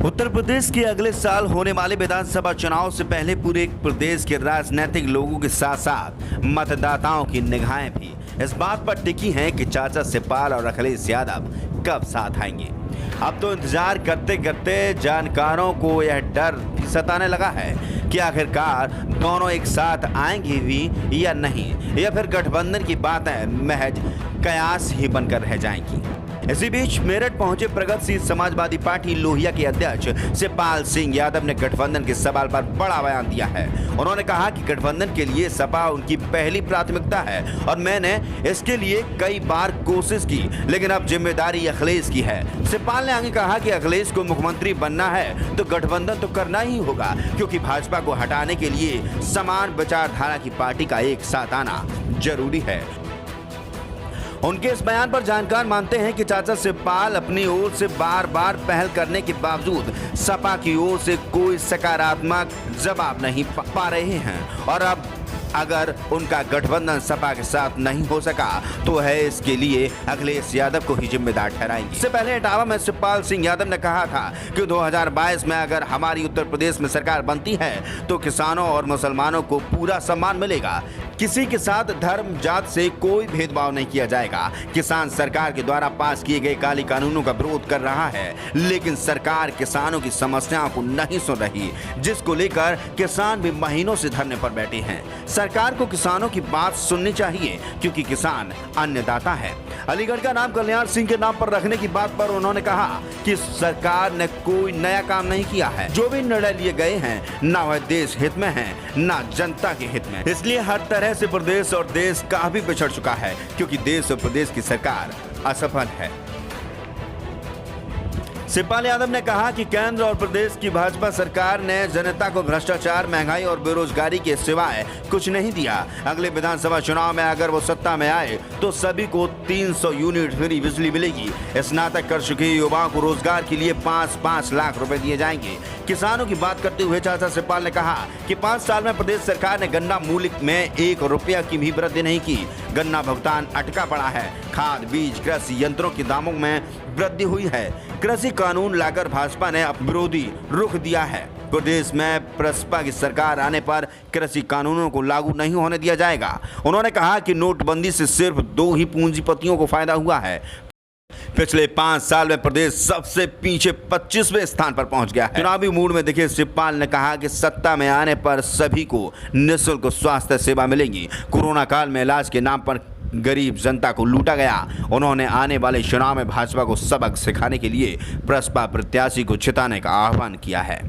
उत्तर प्रदेश के अगले साल होने वाले विधानसभा चुनाव से पहले पूरे प्रदेश के राजनीतिक लोगों के साथ साथ मतदाताओं की निगाहें भी इस बात पर टिकी हैं कि चाचा शिवपाल और अखिलेश यादव कब साथ आएंगे। अब तो इंतजार करते करते जानकारों को यह डर भी सताने लगा है कि आखिरकार दोनों एक साथ आएंगे भी या नहीं, या फिर गठबंधन की बातें महज कयास ही बनकर रह जाएंगी। इसी बीच मेरठ पहुंचे प्रगतिशील समाजवादी पार्टी लोहिया के अध्यक्ष शिवपाल सिंह यादव ने गठबंधन के सवाल पर बड़ा बयान दिया है। उन्होंने कहा कि गठबंधन के लिए सपा उनकी पहली प्राथमिकता है और मैंने इसके लिए कई बार कोशिश की, लेकिन अब जिम्मेदारी अखिलेश की है। शिवपाल ने आगे कहा कि अखिलेश को मुख्यमंत्री बनना है तो गठबंधन तो करना ही होगा, क्योंकि भाजपा को हटाने के लिए समान विचारधारा की पार्टी का एक साथ आना जरूरी है। उनके इस बयान पर जानकार मानते हैं कि चाचा शिवपाल अपनी ओर से बार बार पहल करने के बावजूद सपा की ओर से कोई सकारात्मक जवाब नहीं पा रहे हैं और अब अगर उनका गठबंधन सपा के साथ नहीं हो सका तो है इसके लिए अखिलेश यादव को ही जिम्मेदार ठहराएंगे। इससे पहले इटावा में शिवपाल सिंह यादव ने कहा था कि 2022 में अगर हमारी उत्तर प्रदेश में सरकार बनती है तो किसानों और मुसलमानों को पूरा सम्मान मिलेगा। किसी के साथ धर्म जात से कोई भेदभाव नहीं किया जाएगा। किसान सरकार के द्वारा पास किए गए काले कानूनों का विरोध कर रहा है, लेकिन सरकार किसानों की समस्याओं को नहीं सुन रही, जिसको लेकर किसान भी महीनों से धरने पर बैठे हैं। सरकार को किसानों की बात सुननी चाहिए, क्योंकि किसान अन्नदाता है। अलीगढ़ का नाम कल्याण सिंह के नाम पर रखने की बात पर उन्होंने कहा कि सरकार ने कोई नया काम नहीं किया है। जो भी निर्णय लिए गए हैं ना वह देश हित में है ना जनता के हित में, इसलिए हर तरह से प्रदेश और देश काफी पिछड़ चुका है, क्योंकि देश और प्रदेश की सरकार असफल है। शिवपाल यादव ने कहा कि केंद्र और प्रदेश की भाजपा सरकार ने जनता को भ्रष्टाचार, महंगाई और बेरोजगारी के सिवाय कुछ नहीं दिया। अगले विधानसभा चुनाव में अगर वो सत्ता में आए तो सभी को 300 यूनिट फ्री बिजली मिलेगी। स्नातक कर चुके युवाओं को रोजगार के लिए 5-5 लाख रुपए दिए जाएंगे। किसानों की बात करते हुए चाचा शिवपाल ने कहा कि 5 साल में प्रदेश सरकार ने गन्ना मूल्य में 1 रुपया की भी वृद्धि नहीं की। गन्ना भुगतान अटका पड़ा है। खाद, बीज, कृषि यंत्रों के दामों में वृद्धि हुई है। कृषि कानून लाकर भाजपा ने विरोधी रुख दिया है। प्रदेश में बसपा की सरकार आने पर कृषि कानूनों को लागू नहीं होने दिया जाएगा। उन्होंने कहा कि नोटबंदी से सिर्फ 2 ही पूंजीपतियों को फायदा हुआ है। पिछले 5 साल में प्रदेश सबसे पीछे 25वें स्थान पर पहुंच गया है। चुनावी मूड में दिखे शिवपाल ने कहा कि सत्ता में आने पर सभी को निःशुल्क स्वास्थ्य सेवा मिलेगी। कोरोना काल में इलाज के नाम पर गरीब जनता को लूटा गया। उन्होंने आने वाले चुनाव में भाजपा को सबक सिखाने के लिए बसपा प्रत्याशी को जिताने का आह्वान किया है।